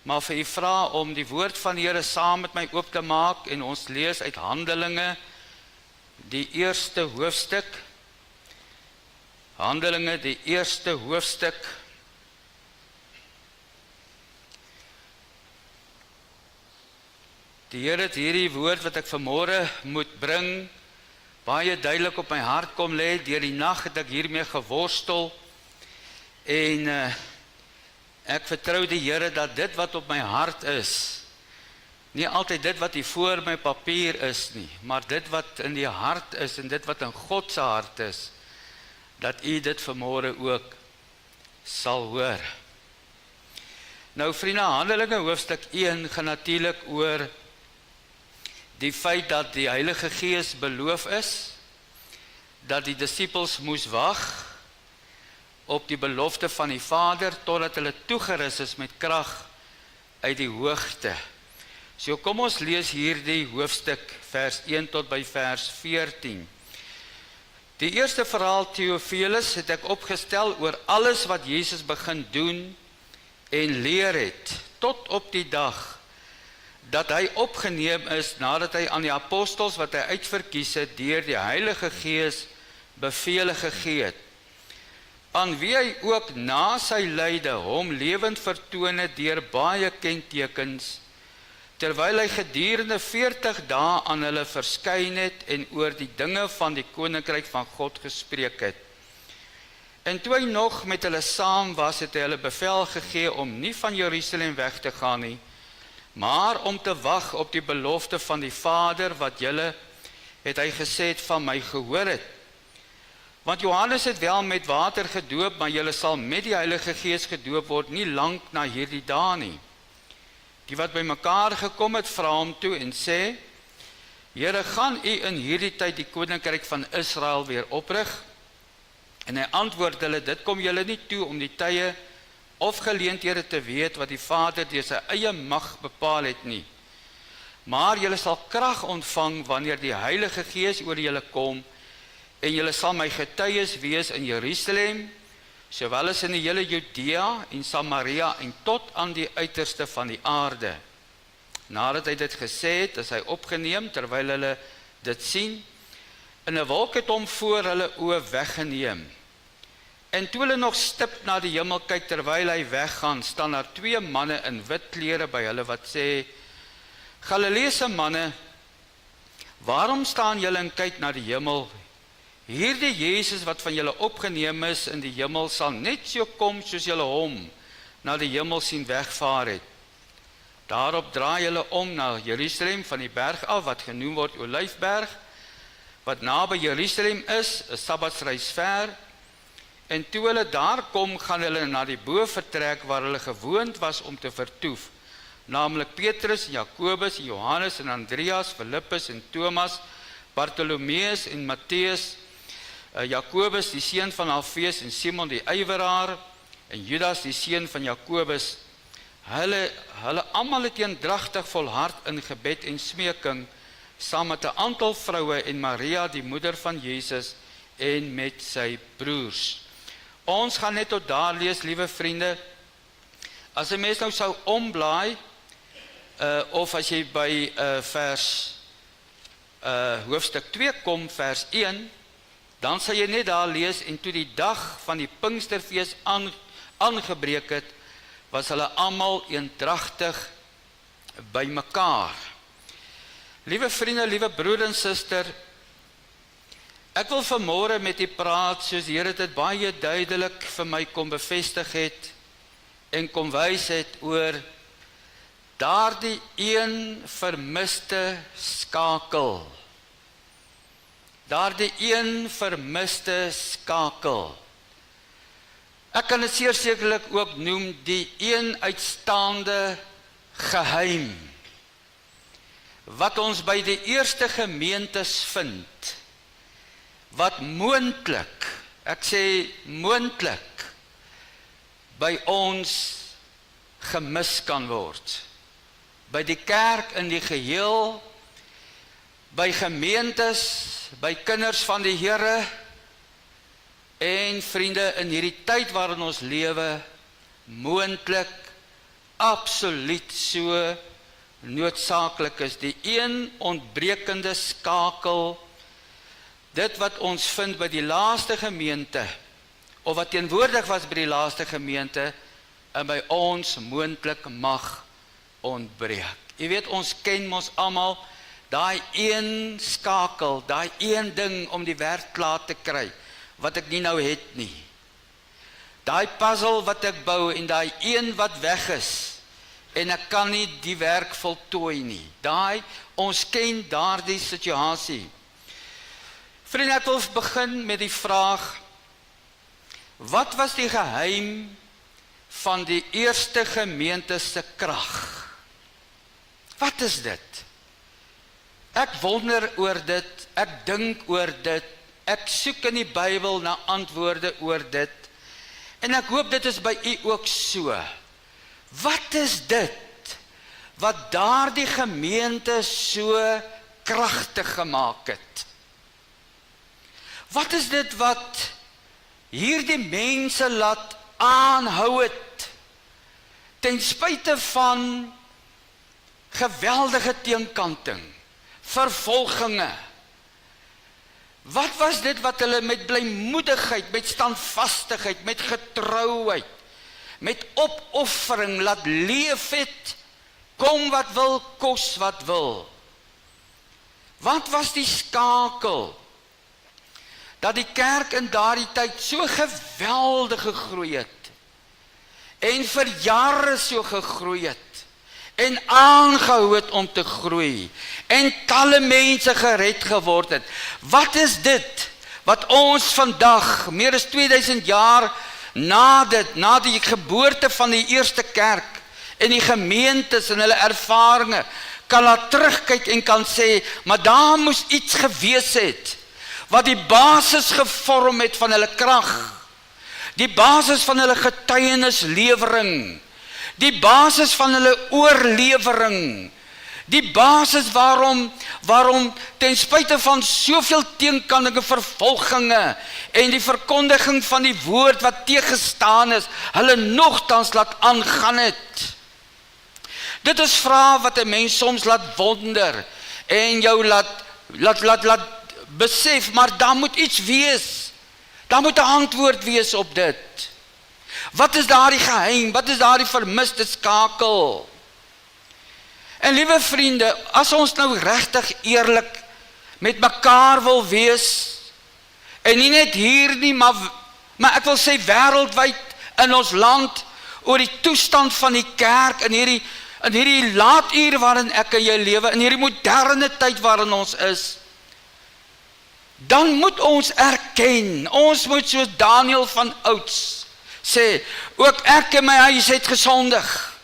maar vir u vra om die woord van die Here saam met my oop te maak en ons lees uit Handelinge, die eerste hoofstuk. Handelinge, die eerste hoofstuk. Die Here het hierdie woord wat ek vanmôre moet bring, baie duidelik op my hart kom lê. Deur die nag het ek hiermee geworstel en ek vertrou die Here dat dit wat op my hart is, nie altyd dit wat hier voor my papier is nie, maar dit wat in die hart is en dit wat in God se hart is, dat u dit vanmôre ook sal hoor. Nou vriende, Handelinge hoofstuk 1 gaan natuurlik oor die feit dat die Heilige Gees beloof is, dat die disippels moes wag op die belofte van die Vader, totdat hulle toegerus is met krag uit die hoogte. So kom ons lees hierdie hoofstuk, vers 1 tot by vers 14. Die eerste verhaal Theophilus het ek opgestel oor alles wat Jesus begin doen en leer het, tot op die dag dat hy opgeneem is nadat hy aan die apostels wat hy uitverkies het deur die Heilige Gees bevele gegee het, aan wie hy ook na sy lyde hom lewend vertoon het deur baie kentekens, terwyl hy gedurende 40 dae aan hulle verskyn het en oor die dinge van die koninkryk van God gespreek het. En toe hy nog met hulle saam was, het hy hulle bevel gegee om nie van Jerusalem weg te gaan nie, maar om te wag op die belofte van die Vader, wat julle, het hy gesê het, van my gehoor het. Want Johannes het wel met water gedoop, maar julle sal met die Heilige Gees gedoop word, nie lank na hierdie dae nie. Die wat by mekaar gekom het, vra hom toe en sê, Here, gaan u in hierdie tyd die koninkryk van Israel weer oprig? En hy antwoord hulle, dit kom julle nie toe om die tye of geleenthede te weet wat die Vader deur sy eie mag bepaal het nie. Maar julle sal krag ontvang wanneer die Heilige Gees oor julle kom, en julle sal my getuies wees in Jerusalem, sowel as in die hele Judea en Samaria en tot aan die uiterste van die aarde. Nadat hy dit gesê het, is hy opgeneem terwyl hulle dit sien, en 'n wolk het hom voor hulle oë weggeneem. En toe hulle nog stip na die hemel kyk terwyl hy weggaan, staan daar 2 manne in wit klere by hulle wat sê, Galileese manne, waarom staan julle en kyk na die hemel? Hierdie Jesus wat van julle opgeneem is in die hemel sal net so kom soos julle hom na die hemel sien wegvaar het. Daarop draai julle om na Jerusalem van die berg af wat genoem word Olyfberg, wat naby Jerusalem is, 'n sabbatsreis ver. En toe hulle daar kom, gaan hulle na die bovertrek waar hulle gewoond was om te vertoef, naamlik Petrus, Jakobus, Johannes en Andreas, Filippus en Thomas, Bartolomeus en Matteus, Jakobus die seun van Alfeus en Simon die ywerraar en Judas die seun van Jakobus. Hulle almal het eendragtig volhard in gebed en smeking saam met 'n aantal vroue en Maria die moeder van Jesus en met sy broers. Ons gaan net tot daar lees, liewe vriende. As 'n mens nou sou omblaai, of as jy by hoofstuk 2 kom, vers 1, dan sal jy net daar lees, en toe die dag van die Pinksterfees aangebreek het, was hulle almal eendragtig by mekaar. Liewe vriende, liewe broer en suster, ek wil vanmôre met u praat, soos die Here dit baie duidelik vir my kom bevestig het, en kom wys het oor daardie een vermiste skakel. Daardie een vermiste skakel. Ek kan dit zeer sekerlik ook noem die een uitstaande geheim, wat ons by die eerste gemeentes vind, wat moontlik, ek sê moontlik, by ons gemis kan word. By die kerk in die geheel, by gemeentes, by kinders van die Here, en vriende, in hierdie tyd waarin ons lewe, moontlik absoluut so noodsaaklik is. Die een ontbrekende skakel, dit wat ons vind by die laaste gemeente, of wat teenwoordig was by die laaste gemeente, en by ons moontlik mag ontbreek. Jy weet, ons ken mos almal, daai een skakel, daai een ding om die werk klaar te kry, wat ek nie nou het nie. Daai puzzel wat ek bou, en daai een wat weg is, en ek kan nie die werk voltooi nie. Ons ken daardie situasie. Vriende, ek wil begin met die vraag, wat was die geheim van die eerste gemeente se krag? Wat is dit? Ek wonder oor dit, ek dink oor dit, ek soek in die Bybel na antwoorde oor dit, en ek hoop dit is by u ook so. Wat is dit wat daardie gemeente so kragtig gemaak het? Wat is dit wat hierdie mense laat aanhou het, ten spyte van geweldige teenkanting, vervolginge? Wat was dit wat hulle met blymoedigheid, met standvastigheid, met getrouheid, met opoffering laat leef het, kom wat wil, kos wat wil? Wat was die skakel dat die kerk in daardie tyd so geweldig gegroei het, en vir jare so gegroei het, en aangehou het om te groei, en talle mense gered geword het? Wat is dit wat ons vandag, meer as 2000 jaar na die geboorte van die eerste kerk, en die gemeentes en hulle ervarings, kan laat terugkyk en kan sê, maar daar moes iets gewees het, wat die basis gevorm het van hulle krag, die basis van hulle getuienislewering, die basis van hulle oorlewering, die basis waarom ten spyte van soveel teenkantinge, vervolginge, en die verkondiging van die woord wat teëgestaan is, hulle nogtans laat aangaan het. Dit is vrae wat 'n mens soms laat wonder, en jou laat besef, maar daar moet iets wees. Daar moet 'n antwoord wees op dit. Wat is daardie geheim? Wat is daardie vermiste skakel? En liewe vriende, as ons nou regtig eerlik met mekaar wil wees, en nie net hier nie, maar ek wil sê wêreldwyd in ons land, oor die toestand van die kerk in hierdie laatuur waarin ek en jy lewe, in hierdie moderne tyd waarin ons is, dan moet ons erken, ons moet soos Daniel van ouds sê, ook ek en my huis het gesondig.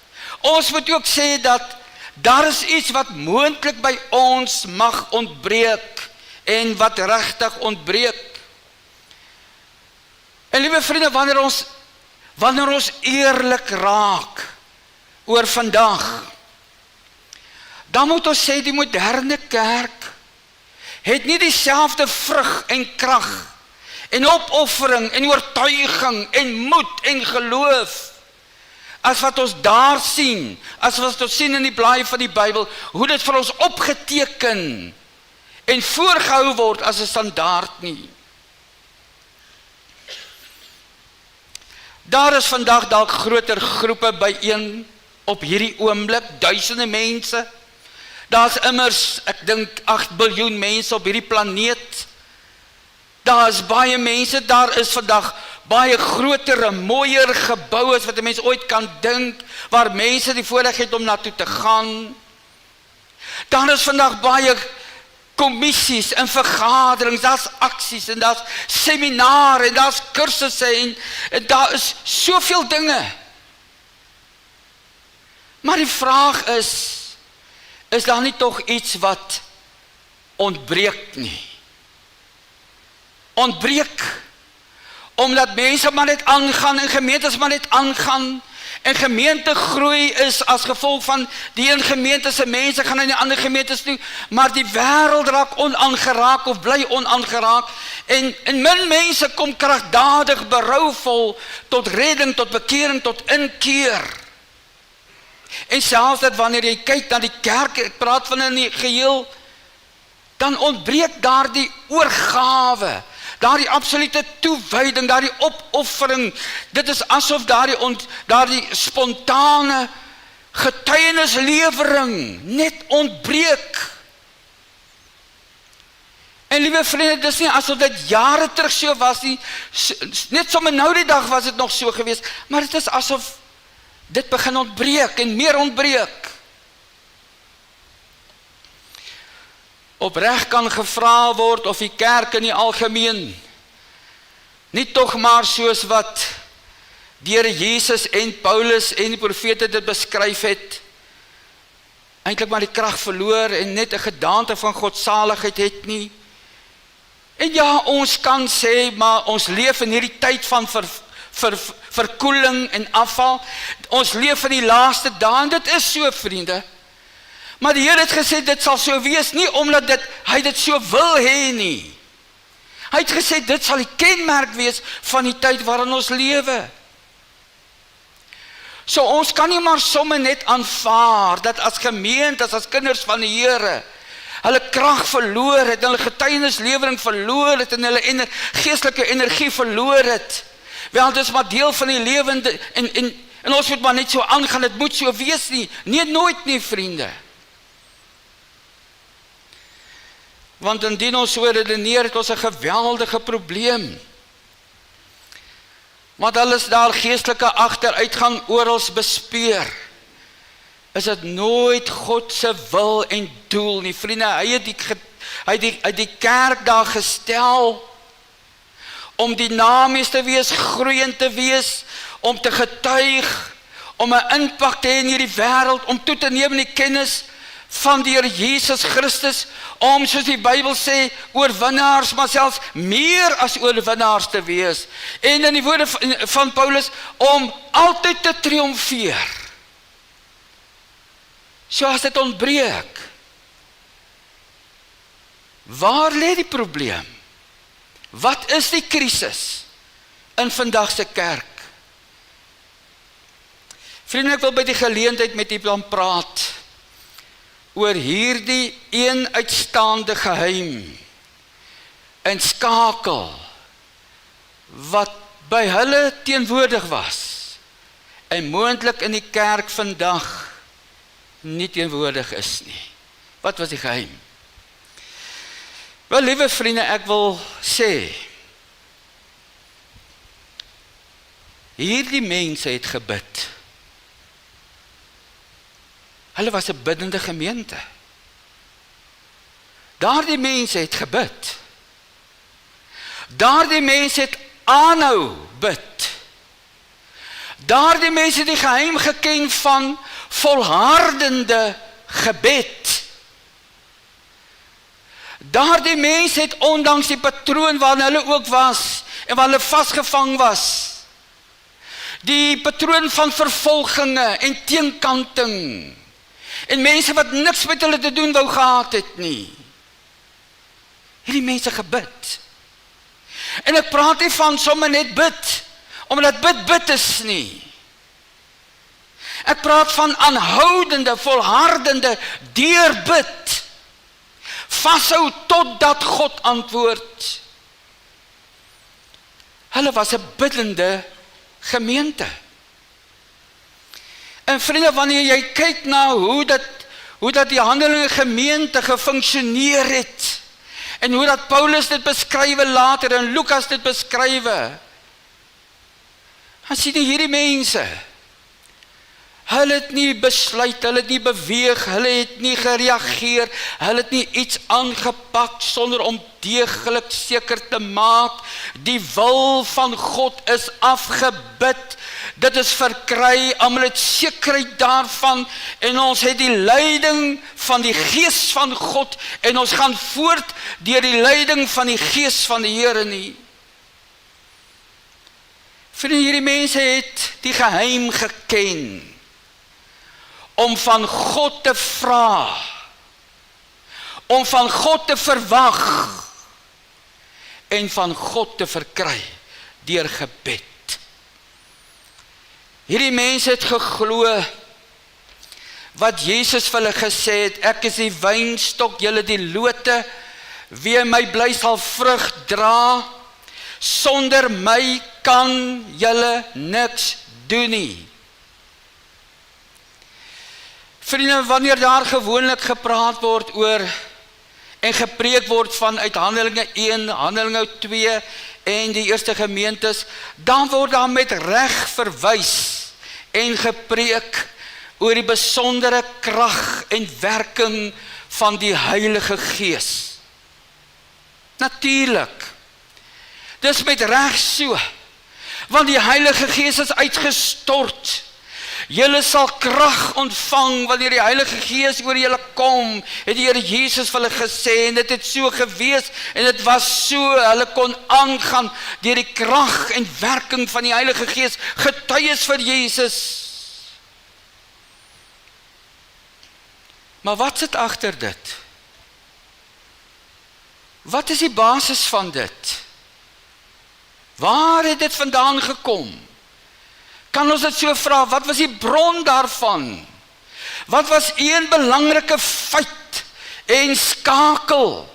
Ons moet ook sê dat daar is iets wat moontlik by ons mag ontbreek, en wat regtig ontbreek. En liewe vriende, wanneer ons eerlik raak oor vandag, dan moet ons sê, die moderne kerk het nie dieselfde vrug en krag, en opoffering, en oortuiging, en moed, en geloof, as wat ons daar sien, as wat ons sien in die blaai van die Bybel, hoe dit vir ons opgeteken, en voorgehou word as 'n standaard nie. Daar is vandag dalk groter groepe byeen, op hierdie oomblik, duisende mense. Daar's immers, ek dink 8 biljoen mense op hierdie planeet. Daar is baie mense, daar is vandag baie groter en mooier gebou as wat 'n mens ooit kan dink, waar mense die voorreg het om na toe te gaan. Daar is vandag baie kommissies en vergaderings, daar's aksies en daar's seminare en daar's kursusse en daar is soveel dinge. Maar die vraag is daar nie tog iets wat ontbreek nie? Ontbreek, omdat mense maar net aangaan, en gemeentes maar net aangaan, en gemeente groei is as gevolg van die een gemeente se mense gaan in die ander gemeentes toe, maar die wêreld raak onaangeraak of bly onaangeraak, en min mense kom kragtadig berouvol tot redding, tot bekering, tot inkeer. En selfs dat wanneer jy kyk na die kerk, ek praat van in die geheel, dan ontbreek daar die oorgawe, daar die absolute toewyding, daar die opoffering. Dit is asof daar die spontane getuienislewering net ontbreek. En liewe vriende, dis nie asof dit jare terug so was nie, net sommer nou die dag was dit nog so gewees, maar dit is asof dit begin ontbreek en meer ontbreek. Opreg kan gevra word of die kerk in die algemeen nie tog maar soos wat die Here Jesus en Paulus en die profete dit beskryf het, eintlik maar die krag verloor en net 'n gedaante van godsaligheid het nie. En ja, ons kan sê, maar ons leef in hierdie tyd van verkoeling en afval. Ons leef in die laaste dae, en dit is so, vriende. Maar die Here het gesê, dit sal so wees, nie omdat hy dit so wil hê nie. Hy het gesê, dit sal die kenmerk wees van die tyd waarin ons lewe. So ons kan nie maar sommer net aanvaar, dat as gemeente, as kinders van die Here, hulle krag verloor het, hulle getuienislewering verloor het, en hulle geestelike energie verloor het. Wel, dit is maar deel van die lewende, en ons moet maar net so aangaan, dit moet so wees nie, nee, nooit nie, vriende. Want indien ons so redeneer, het ons 'n geweldige probleem. Want hulle is daar geestelike agteruitgang orals bespeur. Is dit nooit God se wil en doel nie, vriende. Hy het die kerk daar gestel om dinamies te wees, groeiend te wees, om te getuig, om 'n impak te hê in hierdie wêreld, om toe te neem in die kennis van die Here Jesus Christus, om, soos die Bybel sê, oorwinnaars, maar selfs meer as oorwinnaars te wees. En in die woorde van Paulus, om altyd te triomfeer. So as dit ontbreek, waar lê die probleem? Wat is die krisis in vandag se kerk? Vriende, ek wil by die geleentheid met u dan praat oor hierdie een uitstaande geheim en skakel wat by hulle teenwoordig was en moontlik in die kerk vandag nie teenwoordig is nie. Wat was die geheim? Wel, liewe vriende, ek wil sê, hierdie mense het gebid. Hulle was 'n biddende gemeente. Daardie mense het gebid. Daardie mense het aanhou bid. Daardie mense het die geheim geken van volhardende gebed. Daardie mense het ondanks die patroon waarin hulle ook was en waar hulle vasgevang was, die patroon van vervolginge en teenkanting en mense wat niks met hulle te doen wou gehad het nie, hierdie mense gebid. En ek praat nie van sommer net bid, omdat bid is nie. Ek praat van aanhoudende, volhardende, deurbid, vashou totdat God antwoord. Hulle was 'n biddende gemeente. En vriende, wanneer jy kyk na hoe dat die Handelinge gemeente gefunksioneer het, en hoe dat Paulus dit beskrywe later, en Lukas dit beskrywe, dan sien jy hierdie mense, hulle het nie besluit, hulle het nie beweeg, hulle het nie gereageer, hulle het nie iets aangepak sonder om deeglik seker te maak, die wil van God is afgebid, dit is verkry, almal het sekerheid daarvan, en ons het die leiding van die Gees van God, en ons gaan voort deur die leiding van die Gees van die Here nie. Vriende, hierdie mense het die geheim geken, om van God te vra, om van God te verwag, en van God te verkry, deur gebed. Hierdie mense het geglo, wat Jesus vir hulle gesê het, ek is die wynstok, julle die lote, wie in my bly sal vrug dra, sonder my kan julle niks doen nie. Vriende, wanneer daar gewoonlik gepraat word oor en gepreek word vanuit Handelinge 1, Handelinge 2 en die eerste gemeentes, dan word daar met reg verwys en gepreek oor die besondere krag en werking van die Heilige Gees. Natuurlik, dis met reg so, want die Heilige Gees is uitgestort. Julle sal krag ontvang wanneer die Heilige Gees oor julle kom, het die Here Jesus vir hulle gesê, en dit het so gewees, en dit was so, hulle kon aangaan deur die krag en werking van die Heilige Gees, getuies vir Jesus. Maar wat sit agter dit? Wat is die basis van dit? Waar het dit vandaan gekom? Kan ons dit so vra, wat was die bron daarvan? Wat was een belangrike feit en skakel,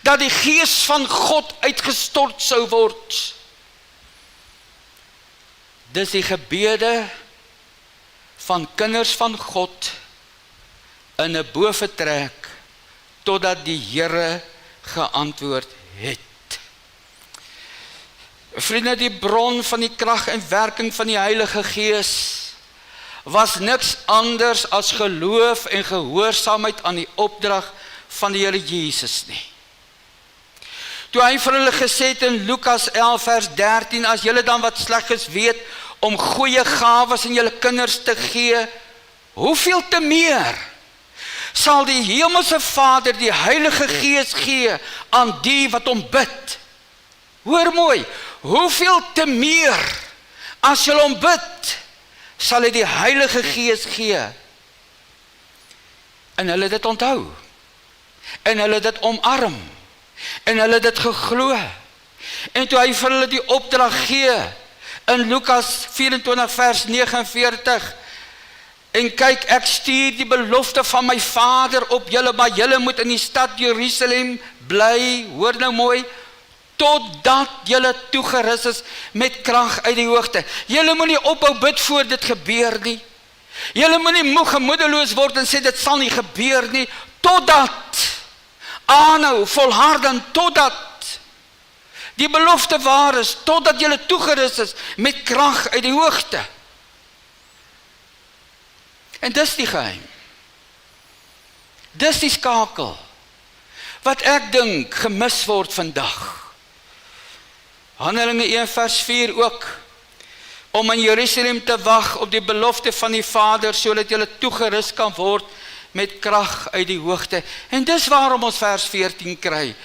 dat die Gees van God uitgestort sou word? Dis die gebede van kinders van God in 'n boefretrek, totdat die Here geantwoord het. Vriende, die bron van die krag en werking van die Heilige Gees was niks anders as geloof en gehoorsaamheid aan die opdrag van die Here Jesus nie. Toe hy vir hulle gesê het in Lukas 11 vers 13, as julle dan wat sleg is weet om goeie gawes aan julle kinders te gee, hoeveel te meer sal die Hemelse Vader die Heilige Gees gee aan die wat hom bid. Hoor mooi, hoeveel te meer as julle hom bid, sal hy die Heilige Gees gee. En hulle dit onthou, en hulle dit omarm, en hulle dit geglo. En toe hy vir hulle die opdrag gee, in Lukas 24 vers 49, en kyk, ek stuur die belofte van my Vader op julle, maar julle moet in die stad Jerusalem bly, hoor nou mooi, totdat julle toegerus is met krag uit die hoogte. Julle moet nie ophou bid voor dit gebeur nie. Julle moet nie moeg en moedeloos word en sê dit sal nie gebeur nie, totdat, aanhou, volhardend, totdat die belofte waar is, totdat julle toegerus is met krag uit die hoogte. En dis die geheim. Dis die skakel wat ek dink gemis word vandag. Handelinge 1 vers 4 ook, om in Jerusalem te wag op die belofte van die Vader, sodat julle toegerus kan word met krag uit die hoogte. En dis waarom ons vers 14 kry.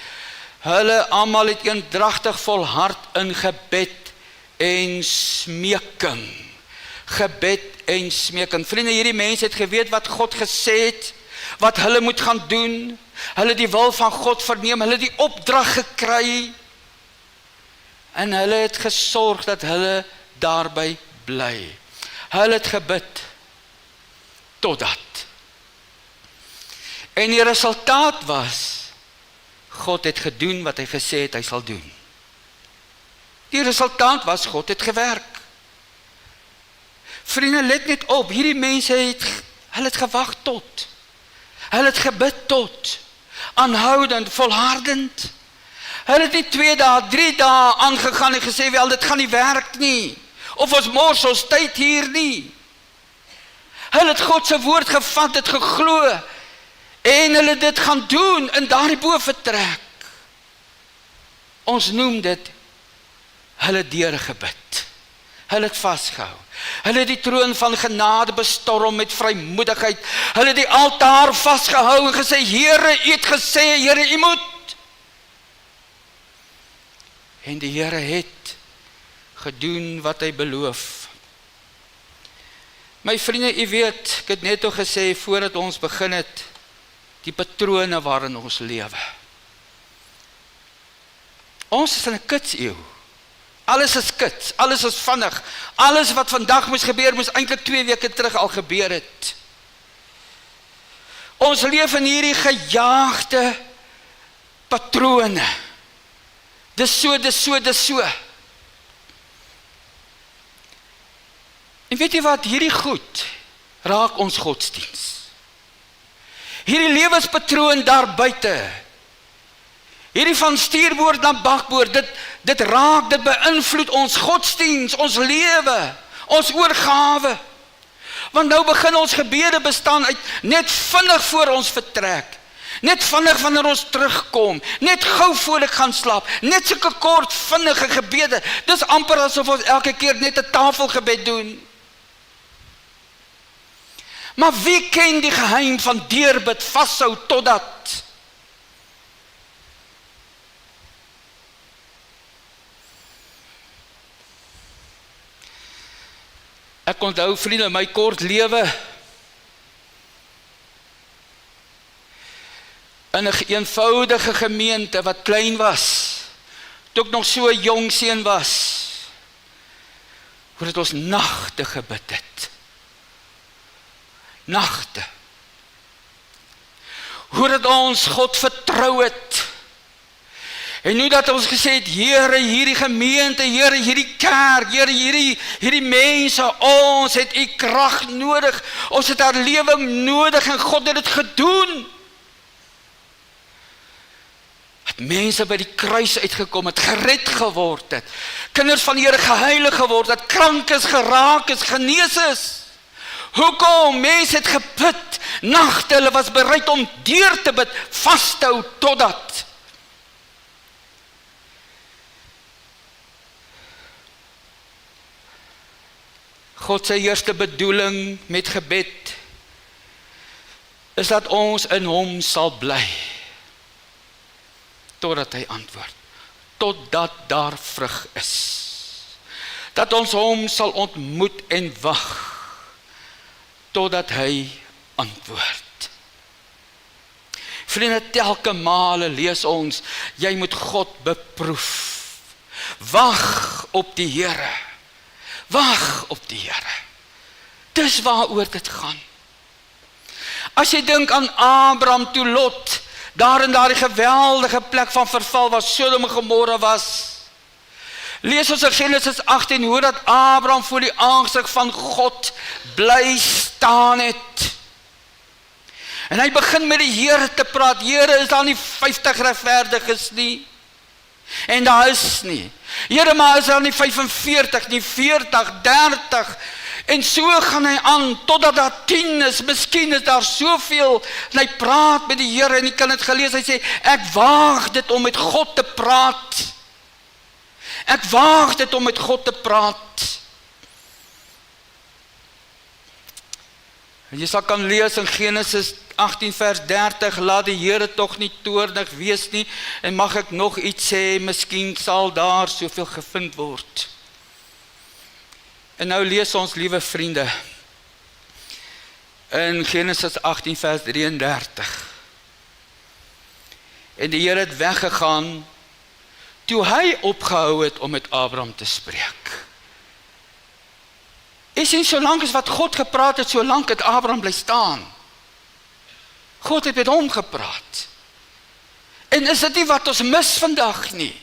Hulle almal het eendragtig volhard in gebed en smeking. Gebed en smeking. Vriende, hierdie mense het geweet wat God gesê het, wat hulle moet gaan doen. Hulle die wil van God verneem, hulle die opdrag gekry, en hulle het gesorg dat hulle daarby bly. Hulle het gebid, totdat. En die resultaat was, God het gedoen wat hy gesê het hy sal doen. Die resultaat was, God het gewerk. Vriende, let net op, hierdie mense hulle het gewag tot. Hulle het gebid tot. Aanhoudend, volhardend. Hulle het nie 2 dae, 3 dae aangegaan en gesê, wel, dit gaan nie werk nie. Of ons mors ons tyd hier nie. Hulle het God se woord gevat, het geglo, en hulle dit gaan doen in daardie boefretrek. Ons noem dit, hulle deurgebid. Hulle het vasgehou. Hulle het die troon van genade bestorm met vrymoedigheid. Hulle het die altaar vasgehou en gesê, Here, U het gesê, Here, U moet. En die Here het gedoen wat hy beloof. My vriende, u weet, ek het net al gesê, voordat ons begin het, die patrone waarin ons lewe. Ons is in 'n kitseeu. Alles is kits, alles is vinnig. Alles wat vandag moes gebeur, moes eintlik 2 weke terug al gebeur het. Ons leef in hierdie gejaagde patrone. Dis so. En weet jy wat, hierdie goed raak ons godsdiens. Hierdie lewenspatroon daar buite, hierdie van stuurboord na bakboord, dit raak, dit beïnvloed ons godsdiens, ons lewe, ons oorgawe. Want nou begin ons gebede bestaan uit net vinnig voor ons vertrek, net vinnig wanneer ons terugkom, net gou voor ek gaan slaap, net sulke kort vinnige gebede. Dis amper asof ons elke keer net 'n tafelgebed doen. Maar wie ken die geheim van deurbid vashou totdat? Ek onthou, vriende, my kort lewe in 'n eenvoudige gemeente wat klein was, toe ek nog so 'n jong seun was, hoe dit ons nagte gebid het. Nagte. Hoe dat ons God vertrou het. En nu dat ons gesê het, Here, hierdie gemeente, Here, hierdie kerk, Here, hierdie mense, ons het u krag nodig, ons het herlewing nodig en God het dit gedoen. Het mense by die kruis uitgekom het, gered geword het, kinders van die Here geheilig geword het, krankes geraak is, genees is. Hoekom? Mense het gebid, nagte, hulle was bereid om deur te bid, vas te hou totdat. God se eerste bedoeling met gebed is dat ons in hom sal bly, totdat hy antwoord, totdat daar vrug is, dat ons hom sal ontmoet en wag, totdat hy antwoord. Vriende, telke male lees ons, jy moet God beproef. Wag op die Here. Wag op die Here. Dis waaroor dit gaan. As jy dink aan Abraham toe Lot, daar in daardie geweldige plek van verval was, Sodom en Gomorra was, lees ons in Genesis 18, hoe dat Abraham voor die aangesig van God bly staan het. En hy begin met die Here te praat. Here, is daar nie 50 regverdiges nie? En daar is nie. Here, maar is daar nie 45 nie, 40, 30? En so gaan hy aan, totdat daar 10 is, miskien is daar soveel, en hy praat met die Here, en jy kan het gelees, hy sê, ek waag dit om met God te praat. Ek waag dit om met God te praat. En jy sal kan lees in Genesis 18 vers 30, laat die Here tog nie toornig wees nie, en mag ek nog iets sê, miskien sal daar soveel gevind word. En nou lees ons, liewe vriende, in Genesis 18 vers 33. En die Here het weggegaan, toe hy opgehou het om met Abraham te spreek. Is nie solank as wat God gepraat het, solank het Abraham bly staan. God het met hom gepraat. En is dit nie wat ons mis vandag nie?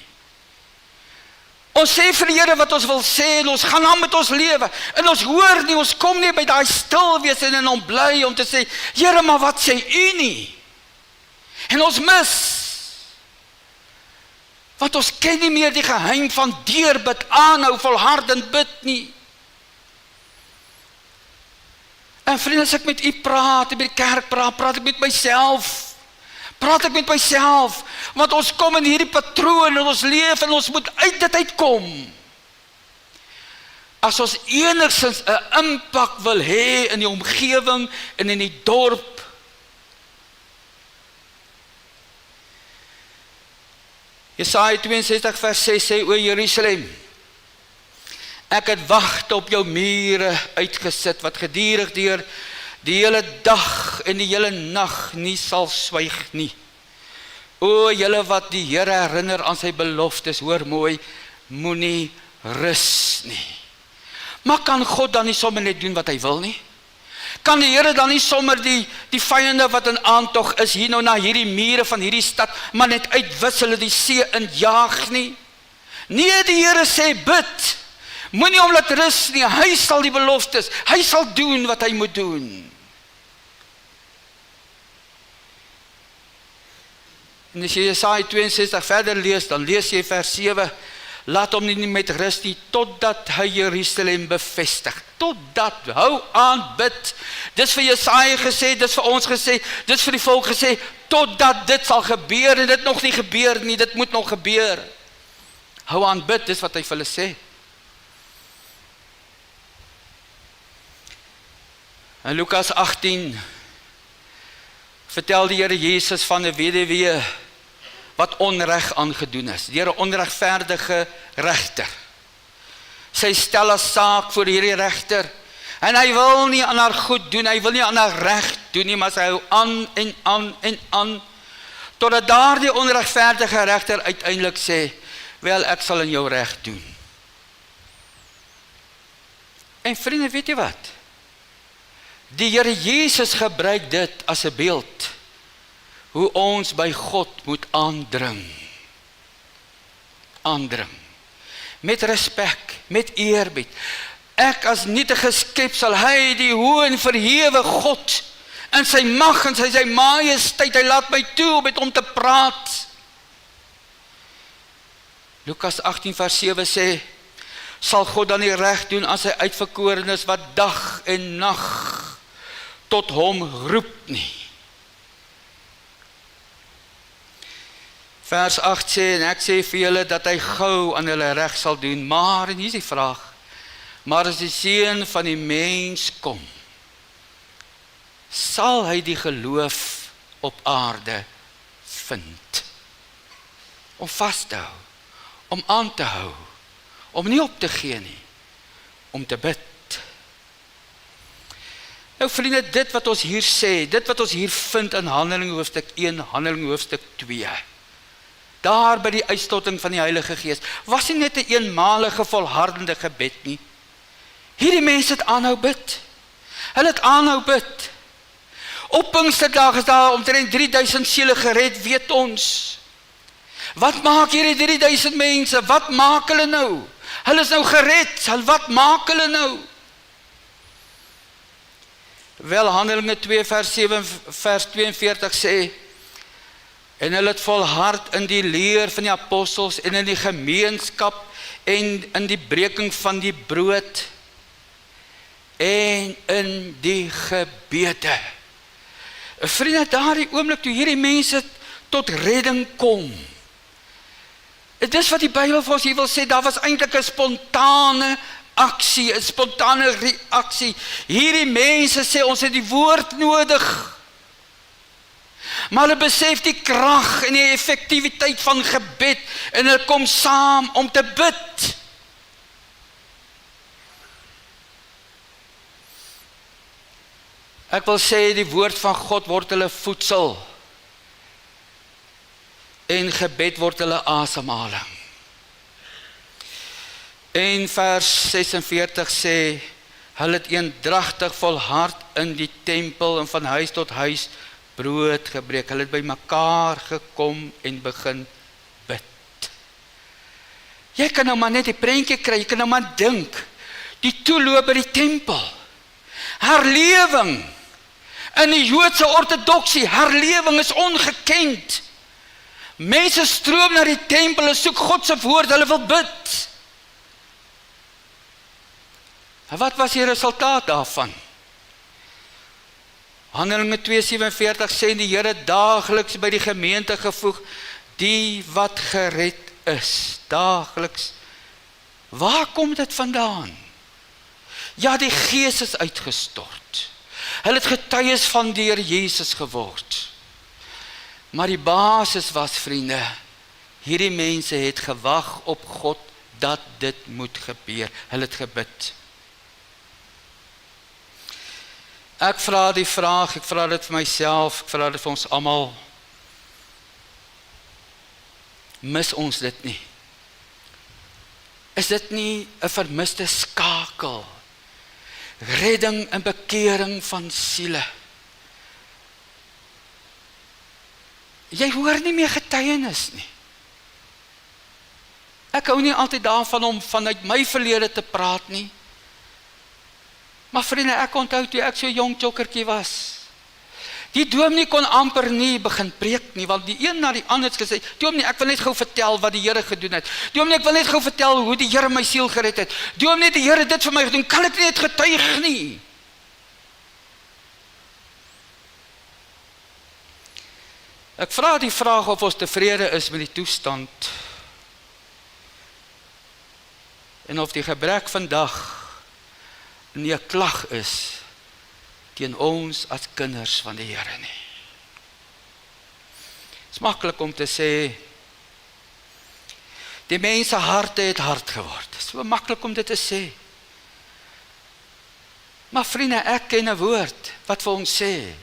Ons sê vir die Here wat ons wil sê, en ons gaan aan met ons lewe, en ons hoor nie, ons kom nie by daai stil wees en in hom bly om te sê, Here, maar wat sê u nie? En ons mis, want ons ken nie meer die geheim van deurbid, aanhou, volhardend bid nie. En vriende, as ek met u praat, en met die kerk praat, praat ek met myself. Praat ek met myself, want ons kom in hierdie patroon, en ons leef, en ons moet uit dit uitkom. As ons enigstens 'n impak wil hê in die omgewing, en in die dorp, Jesaja 62 vers 6 sê, o Jerusalem, ek het wagte op jou mure uitgesit, wat gedurig deur die hele dag en die hele nag nie sal swyg nie. O julle wat die Here herinner aan sy beloftes, hoor mooi, moenie rus nie. Maar kan God dan nie sommer net doen wat hy wil nie? Kan die Here dan nie sommer die vyande wat in aantog is, hier nou na hierdie mure van hierdie stad, maar net uitwis hulle die see injaag nie? Nee, die Here sê, bid. Moenie hom laat rus nie, hy sal die beloftes, hy sal doen wat hy moet doen. En as jy Jesaja 62 verder lees, dan lees jy vers 7, laat hom nie met rus nie, totdat hy Jerusalem bevestig. Totdat, hou aan, bid. Dis vir Jesaja gesê, dis vir ons gesê, dis vir die volk gesê, totdat dit sal gebeur, en dit nog nie gebeur nie, dit moet nog gebeur. Hou aan, bid, dis wat hy vir hulle sê. In Lukas 18 vertel die Here Jesus van 'n weduwee wat onreg aangedoen is, deur 'n onregverdige regter. Sy stel 'n saak voor hierdie regter, en hy wil nie aan haar goed doen, hy wil nie aan haar reg doen nie, maar sy hou aan en aan en aan, totdat daardie onregverdige regter uiteindelik sê, wel, ek sal in jou reg doen. En vriende, weet jy wat? Die Here Jesus gebruik dit as 'n beeld, hoe ons by God moet aandring. Aandring. Met respek, met eerbied. Ek as nietige skepsel, hy die hoë en verhewe God, in sy mag en sy majesteit, hy laat my toe om met hom te praat. Lukas 18 vers 7 sê, sal God dan nie reg doen aan sy uitverkorenes wat dag en nag tot hom roep nie. Vers 8 sê, en ek sê vir julle dat hy gou aan hulle reg sal doen, maar, en hier is die vraag, maar as die Seun van die mens kom, sal hy die geloof op aarde vind? Om vas te hou, om aan te hou, om nie op te gee nie, om te bid. Nou vriende, dit wat ons hier sê, dit wat ons hier vind in Handelinge hoofstuk 1, Handelinge hoofstuk 2, daar by die uitstorting van die Heilige Gees, was nie net 'n eenmalige volhardende gebed nie. Hierdie mense het aanhou bid. Hulle het aanhou bid. Op Pinksterdag is daar omtrent 3000 siele gered, weet ons. Wat maak hierdie 3000 mense? Wat maak hulle nou? Hulle is nou gered, wat maak hulle nou? Wel, Handelinge 2 vers 7 vers 42 sê, en hulle het volhard in die leer van die apostels en in die gemeenskap en in die breking van die brood en in die gebede. Vriende, daardie oomblik toe hierdie mense tot redding kom. Dis wat die Bybel vir ons hier wil sê, daar was eintlik 'n spontane aksie, 'n spontane reaksie. Hierdie mense sê, ons het die woord nodig. Maar hulle besef die krag en die effektiwiteit van gebed, en hulle kom saam om te bid. Ek wil sê, die woord van God word hulle voedsel, en gebed word hulle asemhaling. En vers 46 sê, hulle het eendragtig volhard in die tempel en van huis tot huis brood gebreek. Hulle het by mekaar gekom en begin bid. Jy kan nou maar net die prentjie kry, jy kan nou maar dink, die toeloop by die tempel, herlewing, in die Joodse ortodoksie, herlewing is ongekend. Mense stroom na die tempel en soek God se woord, hulle wil bid. En wat was die resultaat daarvan? Handelinge 2:47 sê, die Here daagliks by die gemeente gevoeg, die wat gered is, daagliks. Waar kom dit vandaan? Ja, die Gees is uitgestort. Hulle het getuies van die Here Jesus geword. Maar die basis was, vriende, hierdie mense het gewag op God dat dit moet gebeur. Hulle het gebid. Ek vra die vraag, ek vra dit vir myself, ek vra dit vir ons almal. Mis ons dit nie? Is dit nie 'n vermiste skakel? redding en bekering van siele. Jy hoor nie meer getuienis nie. Ek hou nie altyd daarvan om vanuit my verlede te praat nie. Maar vriende, ek onthou toe ek so jong tjokkertjie was. Die dominee kon amper nie begin preek nie, want die een na die ander het gesê, dominee, ek wil net gou vertel wat die Here gedoen het. Dominee, ek wil net gou vertel hoe die Here my siel gered het. Dominee, die Here dit vir my gedoen, kan ek net getuig nie? Ek vra die vraag of ons tevrede is met die toestand en of die gebrek vandag nie 'n klag is teen ons as kinders van die Here nie. Het is maklik om te sê, die mense harte het hard geword. Het is so maklik om dit te sê. Maar vriende, ek ken 'n woord wat vir ons sê,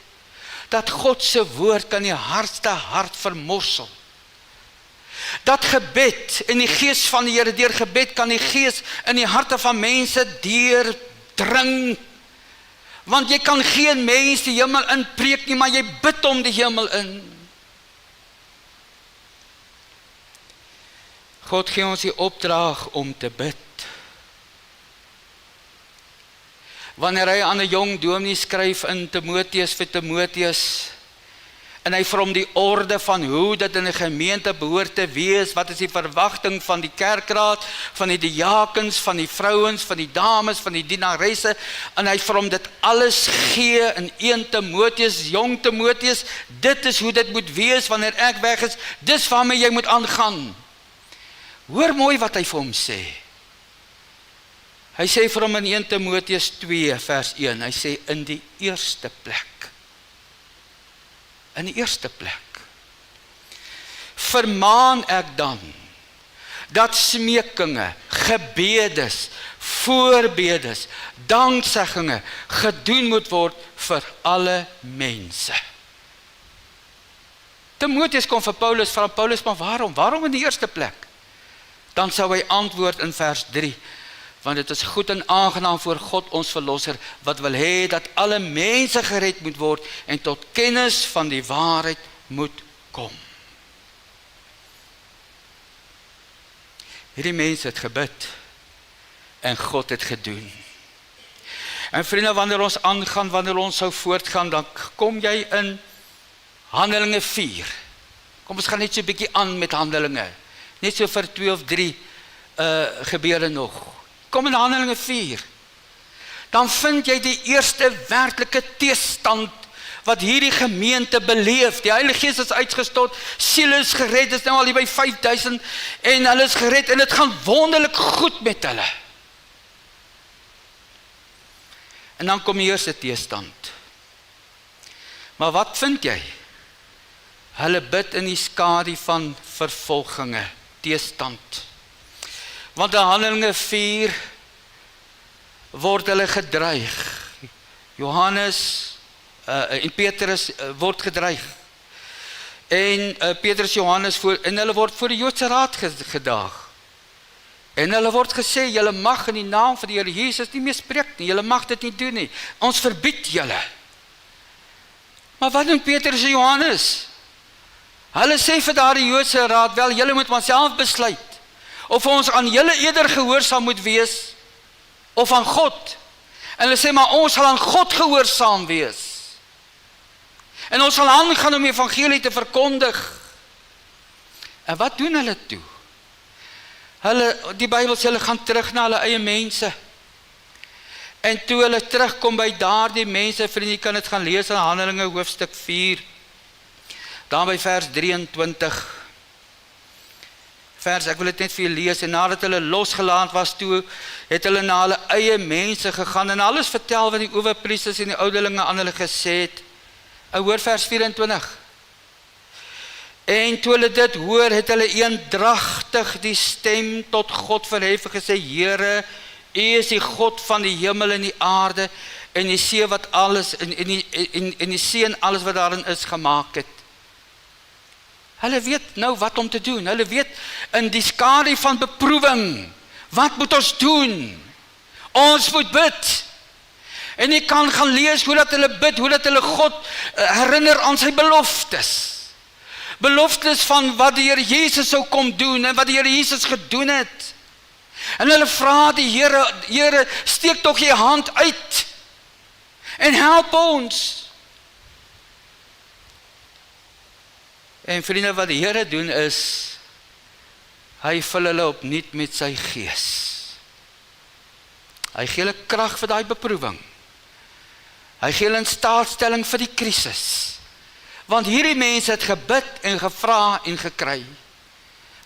dat God se woord kan die hardste hart vermorsel. Dat gebed in die gees van die Here, deur gebed kan die gees in die harte van mense deurdring. Want jy kan geen mens die hemel inpreek nie, maar jy bid om die hemel in. God gee ons die opdrag om te bid. Wanneer hy aan 'n jong dominee skryf in Timoteus vir Timoteus, en hy vir hom die orde van hoe dit in 'n gemeente behoort te wees, wat is die verwagting van die kerkraad, van die diakens, van die vrouens, van die dames, van die dienaresse, en hy vir hom dit alles gee in 1 Timoteus, jong Timoteus, dit is hoe dit moet wees wanneer ek weg is, dis waarmee jy moet aangaan. Hoor mooi wat hy vir hom sê. Hy sê vir hom in 1 Timoteus 2 vers 1, hy sê in die eerste plek, vermaan ek dan, dat smekinge, gebedes, voorbedes, dankseggingen gedoen moet word vir alle mense. Timoteus kom vir Paulus, vra Paulus, maar waarom? Waarom in die eerste plek? Dan sou hy antwoord in vers 3, want het is goed en aangenaam voor God ons verlosser, wat wil hê dat alle mense gered moet word, en tot kennis van die waarheid moet kom. Hierdie mense het gebid, en God het gedoen. En vriende, wanneer ons aangaan, wanneer ons sou voortgaan, dan kom jy in Handelinge 4. Kom ons gaan net so 'n bietjie aan met Handelinge. Net so vir 2 of 3 gebeure nog. Kom in Handelinge 4. Dan vind jy die eerste werklike teestand wat hierdie gemeente beleef. Die Heilige Gees is uitgestort, siele is gered, is nou al hier by 5000 en hulle is gered en dit gaan wonderlik goed met hulle. En dan kom die eerste teestand. Maar wat vind jy? Hulle bid in die skadu van vervolginge, teestand. Want in Handelinge 4 word hulle gedreig. Johannes en Petrus word gedreig. En Petrus, Johannes, en hulle word voor die Joodse raad gedaag. En hulle word gesê, julle mag in die naam van die Here Jesus nie meer spreek nie, julle mag dit nie doen nie. Ons verbied julle. Maar wat doen Petrus en Johannes? Hulle sê vir daardie Joodse raad, wel, julle moet maar self besluit, of ons aan julle eerder gehoorsaam moet wees, of aan God. En hulle sê, maar ons sal aan God gehoorsaam wees. En ons sal aangaan om die evangelie te verkondig. En wat doen hulle toe? Die Bybel sê, hulle gaan terug na hulle eie mense. En toe hulle terugkom by daardie mense, vriendie, kan het gaan lees in Handelinge hoofstuk 4, dan by vers 23. Ek wil dit net vir julle lees, en nadat hulle losgelaat was toe, het hulle na hulle eie mense gegaan, en alles vertel wat die owerpriesters en die ouderlinge aan hulle gesê het. Hoor vers 24. En toe hulle dit hoor, het hulle eendragtig die stem tot God verhef en gesê, Here, U is die God van die hemel en die aarde, en die see wat alles, en die see en alles wat daarin is gemaak het. Hulle weet nou wat om te doen. Hulle weet in die skadu van beproewing, wat moet ons doen? Ons moet bid. En jy kan gaan lees hoe dat hulle bid, hoe dat hulle God herinner aan sy beloftes. Beloftes van wat die Here Jesus sou kom doen en wat die Here Jesus gedoen het. En hulle vra die Here, steek tog jy hand uit en help ons. En vriende, wat die Here doen is, hy vul hulle opnuut met sy gees. Hy gee hulle krag vir daai beproewing. Hy gee hulle in staatstelling vir die krisis. Want hierdie mense het gebid en gevra en gekry.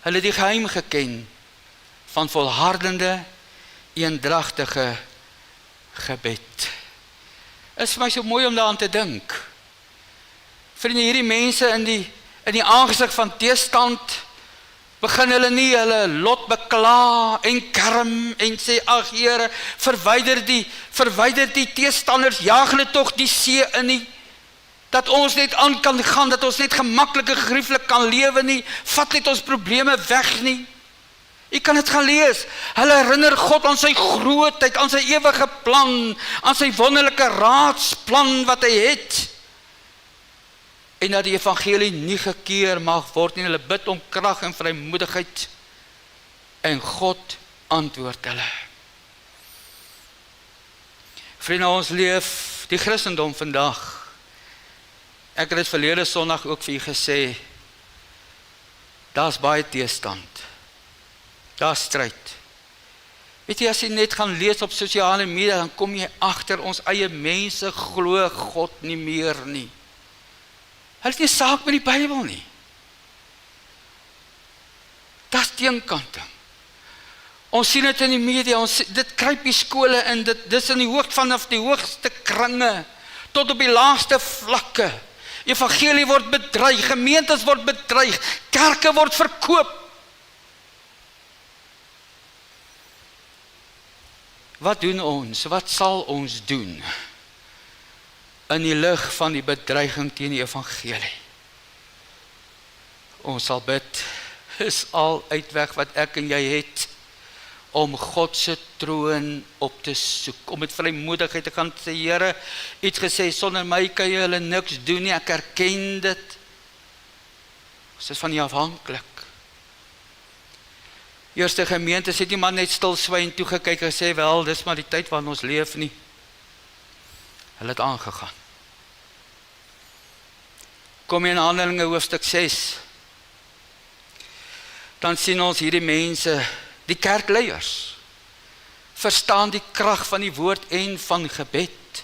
Hulle het die geheim geken van volhardende, eendragtige gebed. Is vir my so mooi om daaraan te dink. Vriende, hierdie mense in die aangesig van teestand, begin hulle nie hulle lot bekla en kerm en sê, ag Here, verwyder die teestanders, jaag hulle tog die see in nie, dat ons net aan kan gaan, dat ons net gemaklik en gerieflik kan lewe nie, vat net ons probleme weg nie. Jy kan dit gaan lees, hulle herinner God aan sy grootheid, aan sy ewige plan, aan sy wonderlike raadsplan wat hy het, en dat die evangelie nie gekeer mag word nie. Hulle bid om krag en vrymoedigheid, en God antwoord hulle. Vriende, ons leef die Christendom vandag. Ek het dit verlede Sondag ook vir u gesê, daar's baie teestand, daar's stryd. Weet jy, as jy net gaan lees op sosiale media, dan kom jy agter ons eie mense glo God nie meer nie. Hulle het nie saak met die Bybel nie. Dis teenkanting. Ons sien dit in die media, dit kruip die skole in, dis in die vanaf die hoogste kringe, tot op die laagste vlakke. Evangelie word bedreig, gemeentes word bedreig, kerke word verkoop. Wat doen ons? Wat sal ons doen in die lig van die bedreiging teen die evangelie? Ons sal bid, is al uitweg wat ek en jy het, om God se troon op te soek, om met vrymoedigheid te gaan sê, Here, iets gesê, sonder my kan jy hulle niks doen nie, ek erken dit. Ons is van nie afhanklik. Eerste gemeente het nie maar net stil swyn toegekyk en sê, wel, dis maar die tyd waarin ons leef nie. Hulle het aangegaan. Kom jy in Handelinge hoofstuk 6, dan sien ons hierdie mense, die kerkleiers, verstaan die krag van die woord en van gebed.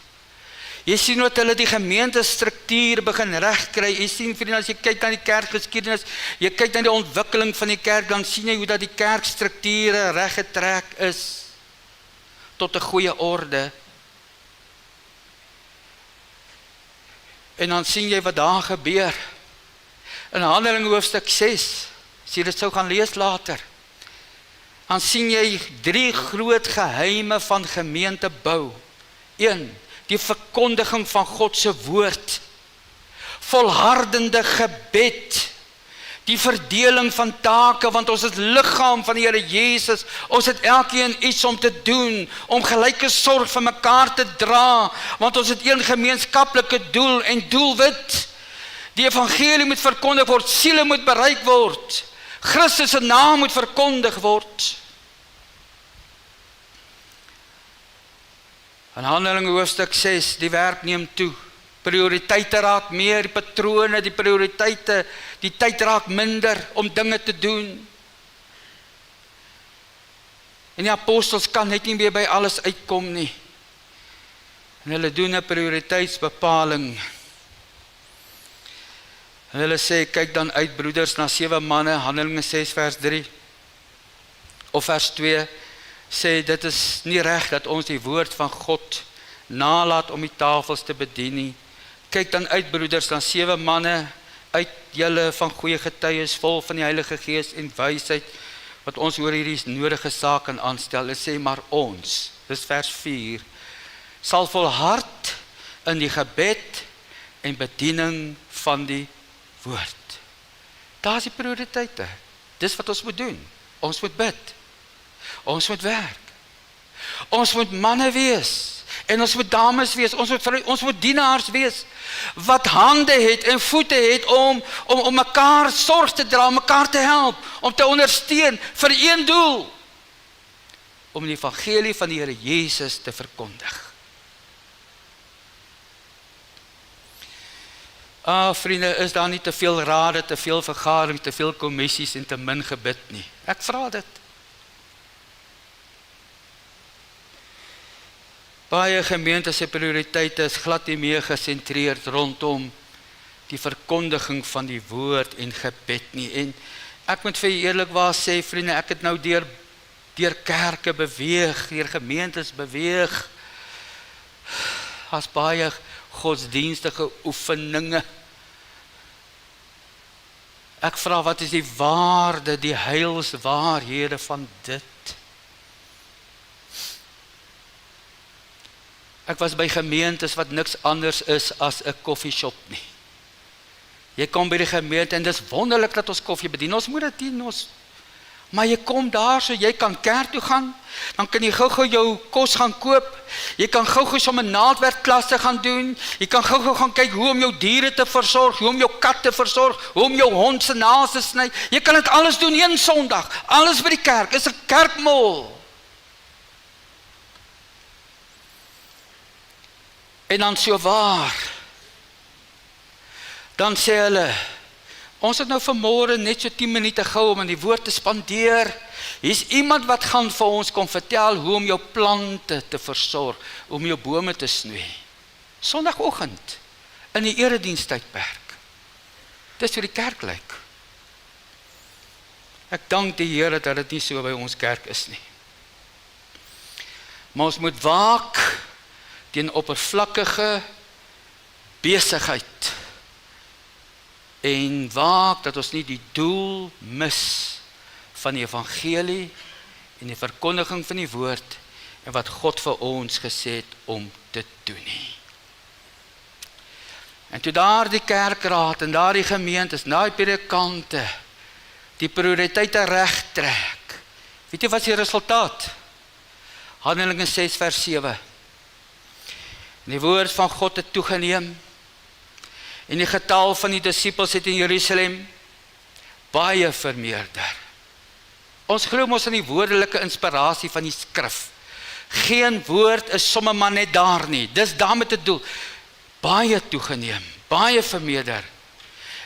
Jy sien wat hulle die gemeentestruktuur begin regkry. Jy sien, vriende, as jy kyk na die kerkgeskiedenis, jy kyk na die ontwikkeling van die kerk, dan sien jy hoe dat die kerkstrukture reggetrek is tot 'n goeie orde. En dan sien jy wat daar gebeur. In Handelinge hoofstuk 6, as jy dit sou gaan lees later, dan sien jy 3 groot geheime van gemeentebou. 1, die verkondiging van God se woord, volhardende gebed, die verdeling van take, want ons is liggaam van die Here Jesus, ons het elkeen iets om te doen, om gelyke sorg vir mekaar te dra, want ons het een gemeenskaplike doel en doelwit. Die evangelie moet verkondig word, siele moet bereik word, Christus se naam moet verkondig word. In Handelinge hoofstuk 6, die werk neem toe, prioriteite raak meer, die patrone, die prioriteite, die tyd raak minder om dinge te doen. En die apostels kan net nie meer by alles uitkom nie. En hulle doen 'n prioriteitsbepaling. En hulle sê, kyk dan uit broeders na 7 manne, Handelinge 6 vers 3, of vers 2, sê, dit is nie reg dat ons die woord van God nalat om die tafels te bedien nie. Kyk dan uit broeders na 7 manne, uit julle van goeie getuies, vol van die Heilige Gees en wysheid, wat ons oor hierdie nodige saak kan aanstel. En sê, maar ons, dis vers 4, sal volhard in die gebed en bediening van die woord. Daar is die prioriteite. Dis wat ons moet doen. Ons moet bid. Ons moet werk. Ons moet manne wees En ons moet dames wees, ons moet dienaars wees, wat hande het en voete het om mekaar sorg te dra, om mekaar te help, om te ondersteun vir een doel, om die evangelie van die Here Jesus te verkondig. Vriende, is daar nie te veel rade, te veel vergadering, te veel kommissies en te min gebid nie? Ek vra dit. Baie gemeentes se prioriteite is glad nie meer gesentreerd rondom die verkondiging van die woord en gebed nie. En ek moet vir julle eerlikwaar sê, vriende, ek het nou deur kerke beweeg, deur gemeentes beweeg, as baie godsdienstige oefeninge. Ek vra, wat is die waarde, die heilswaarhede van dit? Ek was by gemeentes wat niks anders is as 'n koffieshop nie. Jy kom by die gemeente en dis wonderlik dat ons koffie bedien. Ons moet dit dien, maar jy kom daar so jy kan kerk toe gaan, dan kan jy gou-gou jou kos gaan koop. Jy kan gou-gou sommer naaldwerkklasse gaan doen. Jy kan gou-gou gaan kyk hoe om jou diere te versorg, hoe om jou kat te versorg, hoe om jou hond se naels te sny. Jy kan dit alles doen een Sondag. Alles by die kerk is 'n kerkmol. En dan so waar, dan sê hulle, ons het nou vanmôre net so 10 minute gehou om aan die woord te spandeer. Hier's iemand wat gaan vir ons kom vertel hoe om jou plante te versorg, om jou bome te snoei. Sondagoggend, in die eredienstydperk. Dis hoe die kerk lyk. Ek dank die Here dat dit nie so by ons kerk is nie. Maar ons moet waak teen oppervlakkige besigheid en waak dat ons nie die doel mis van die evangelie en die verkondiging van die woord en wat God vir ons gesê het om te doen nie. En toe daar die kerkraad en daar die gemeentes, daai predikante die prioriteite reg trek, weet jy wat is die resultaat? Handelinge 6 vers 7. En die woord van God het toegeneem, en die getal van die disippels het in Jerusalem baie vermeerder. Ons glo mos aan die woordelike inspirasie van die skrif. Geen woord is sommer maar net daar nie. Dis daarmee te doel. Baie toegeneem, baie vermeerder.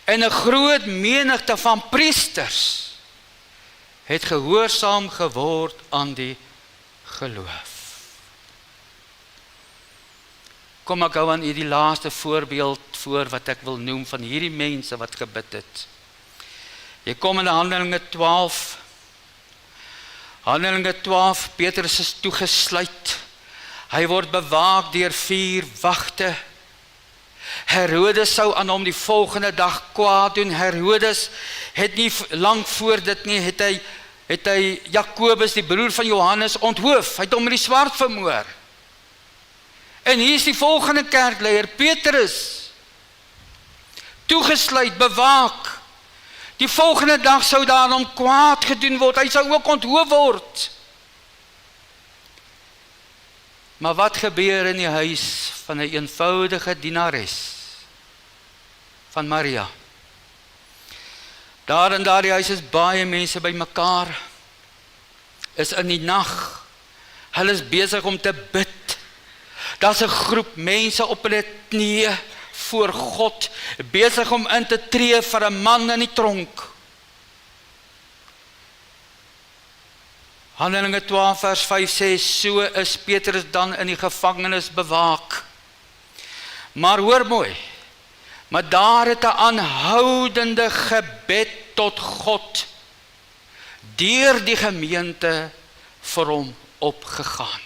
En 'n groot menigte van priesters het gehoorsaam geword aan die geloof. Kom ek hou aan hierdie laaste voorbeeld voor wat ek wil noem van hierdie mense wat gebid het. Jy kom in Handelinge 12. Handelinge 12, Petrus is toegesluit. Hy word bewaak deur 4 wagte. Herodes sou aan hom die volgende dag kwaad doen. Herodes het nie lank voor dit nie, het hy Jakobus, die broer van Johannes, onthoof. Hy het hom met die swaard vermoor. En hier is die volgende kerkleier, Petrus, toegesluit, bewaak. Die volgende dag sou daar hom kwaad gedoen word, hy sou ook onthoof word. Maar wat gebeur in die huis van 'n eenvoudige dienares van Maria? Daar in daardie huis is baie mense bymekaar, is in die nag, hulle is besig om te bid. Daar's 'n groep mense op hulle knieë voor God, besig om in te tree vir 'n man in die tronk. Handelinge 12 vers 5 sê, so is Petrus dan in die gevangenis bewaak. Maar hoor mooi, maar daar het 'n aanhoudende gebed tot God deur die gemeente vir hom opgegaan.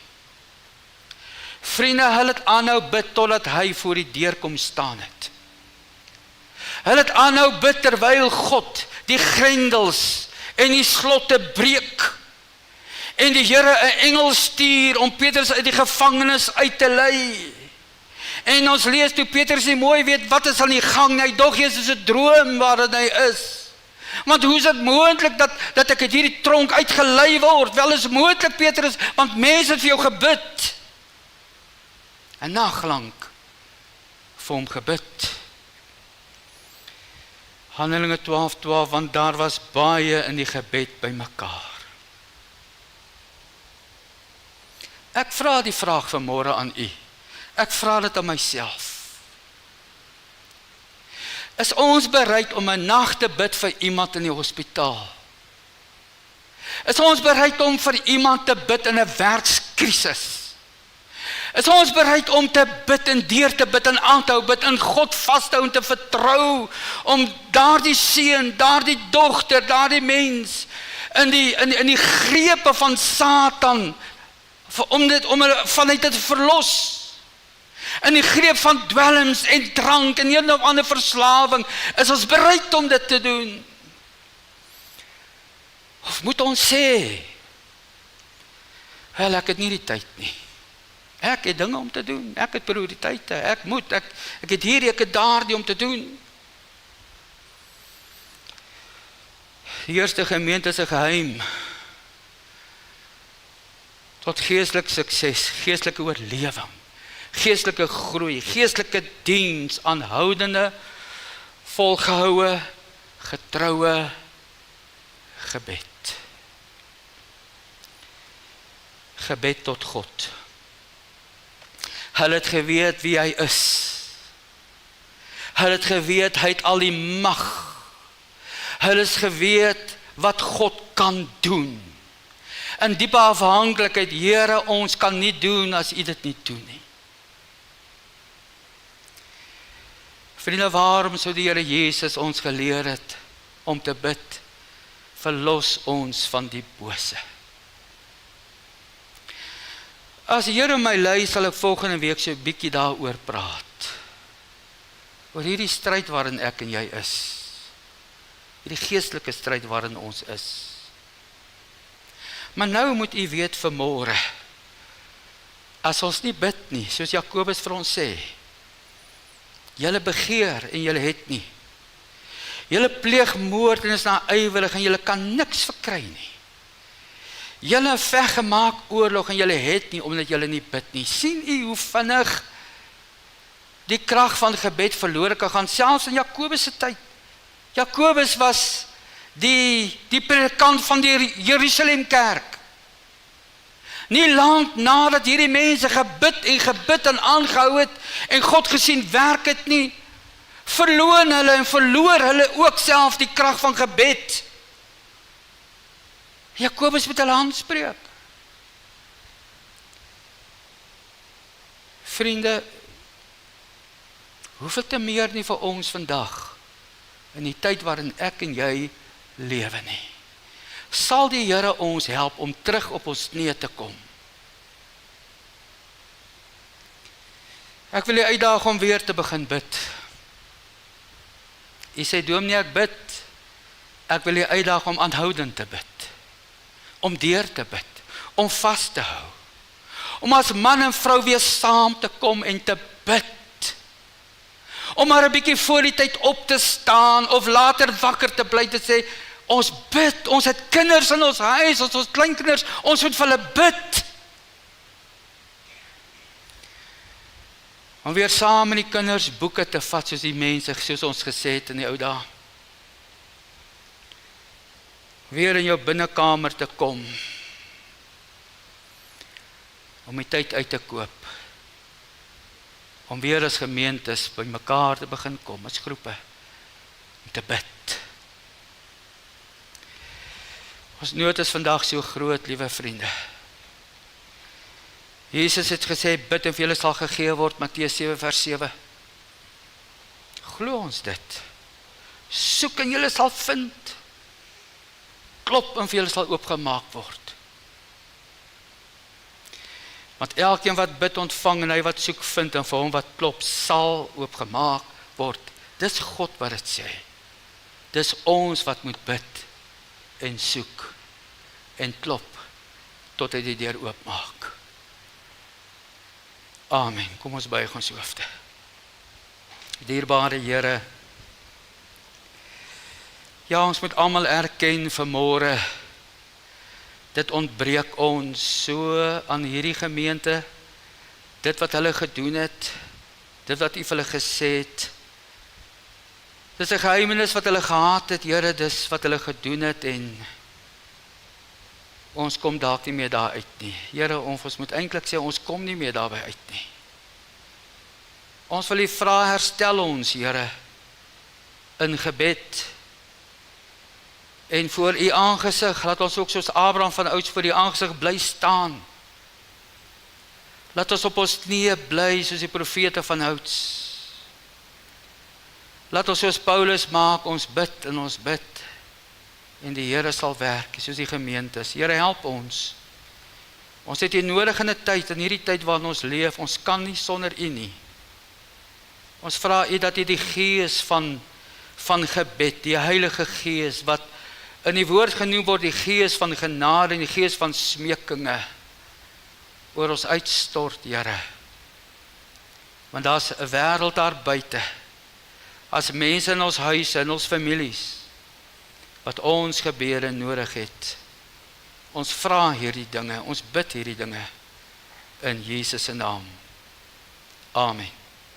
Vriende, hulle het aanhou bid totdat hy voor die deur kom staan het. Hulle het aanhou bid terwyl God die grendels en die slotte breek. En die Here 'n engel stuur om Petrus uit die gevangenis uit te lei. En ons lees toe Petrus nie mooi weet wat is aan die gang, hy dog eers is 'n droom waarin hy is. Want hoe is dit moontlik dat ek uit hierdie tronk uitgelei word? Wel is moontlik, Petrus, want mense het vir jou gebid. 'n naglank vir hom gebid. Handelinge 12:12, want daar was baie in die gebed by mekaar. Ek vra die vraag vanmôre aan u. Ek vra dit aan myself. Is ons bereid om 'n nag te bid vir iemand in die hospitaal? Is ons bereid om vir iemand te bid in 'n werkskrisis? Is ons bereid om te bid en deur te bid en aan te hou, bid in God vashou en te vertrou, om daardie seun, daardie dogter, daardie mens, in die grepe van Satan, om hulle vanuit dit te verlos, in die greep van dwelms en drank en een of ander verslawing, is ons bereid om dit te doen? Of moet ons sê, wel, ek het nie die tyd nie. Ek het dinge om te doen, ek het prioriteite, ek het hier, ek het daardie om te doen. Die eerste gemeente is 'n geheim tot geestelike sukses, geestelike oorlewing, geestelike groei, geestelike diens, aanhoudende, volgehoue, getroue gebed. Gebed tot God. Hulle het geweet wie hy is. Hulle het geweet hy het al die mag. Hulle het geweet wat God kan doen. In diepe afhanklikheid, Here, ons kan nie doen as u dit nie doen nie. Vriende, waarom sou die Here Jesus ons geleer het om te bid? Verlos ons van die bose. As die Here my lei, sal ek volgende week so 'n bietjie daaroor praat. Oor hierdie stryd waarin ek en jy is. Hierdie geestelike stryd waarin ons is. Maar nou moet u weet vanmôre, as ons nie bid nie, soos Jakobus vir ons sê, julle begeer en julle het nie. Julle pleeg moord en is naaiwerig en julle kan niks verkry nie. Julle veg gemaak oorlog en julle het nie, omdat julle nie bid nie. Sien u hoe vinnig die krag van gebed verlore kan gaan, selfs in Jakobus se tyd. Jakobus was die predikant van die Jerusalem kerk. Nie lank nadat hierdie mense gebid en aangehou het, en God gesien werk het nie, verloon hulle en verloor hulle ook self die krag van gebed. Jakobus moet hulle aanspreek. Vriende, hoeveel te meer nie vir ons vandag, in die tyd waarin ek en jy lewe nie. Sal die Here ons help om terug op ons knieë te kom. Ek wil u uitdaag om weer te begin bid. U sê, dominee, ek bid. Ek wil u uitdaag om aanhoudend te bid. Om deur te bid. Om vas te hou. Om as man en vrou weer saam te kom en te bid. Om maar 'n bietjie voor die tyd op te staan, of later wakker te bly te sê, ons bid, ons het kinders in ons huis, ons kleinkinders, ons moet vir hulle bid. Om weer saam met die kinders boeke te vat, soos die mense, soos ons gesê het in die ou dae. Weer in jou binnekamer te kom, om die tyd uit te koop, om weer as gemeentes by mekaar te begin kom, as groepe, om te bid. Ons nood is vandag so groot, liewe vriende. Jesus het gesê, bid en vir julle sal gegee word, Matteus 7 vers 7. Glo ons dit. Soek en julle sal vind. Klop en vir julle sal oopgemaak word. Want elkeen wat bid ontvang en hy wat soek vind en vir hom wat klop sal oopgemaak word. Dis God wat dit sê. Dis ons wat moet bid en soek en klop tot hy die deur oopmaak. Amen. Kom ons buig ons hoofde. Dierbare Here, ja, ons moet almal erken vanmôre, dit ontbreek ons so aan hierdie gemeente, dit wat hulle gedoen het, dit wat U vir hulle gesê het, dis 'n geheimnis wat hulle gehad het, Here, dis wat hulle gedoen het en ons kom dalk nie meer daar uit nie. Here, ons moet eintlik sê, ons kom nie meer daarby uit nie. Ons wil U vra, herstel ons, Here, in gebed. En voor U aangesig, laat ons ook soos Abraham van ouds voor U aangesig bly staan. Laat ons op ons knieë bly, soos die profete van ouds. Laat ons soos Paulus maak, ons bid en ons bid. En die Here sal werk, soos die gemeentes. Here, help ons. Ons het U nodig in 'n tyd, in hierdie tyd waarin ons leef, ons kan nie sonder U nie. Ons vra U dat U die gees van gebed, die Heilige Gees, wat in die woord genoem word, die gees van genade en die gees van smekinge, oor ons uitstort, Here. Want daar's 'n wêreld daar buite, as mense in ons huise, in ons families, wat ons gebede nodig het. Ons vra hierdie dinge, ons bid hierdie dinge, in Jesus se naam. Amen.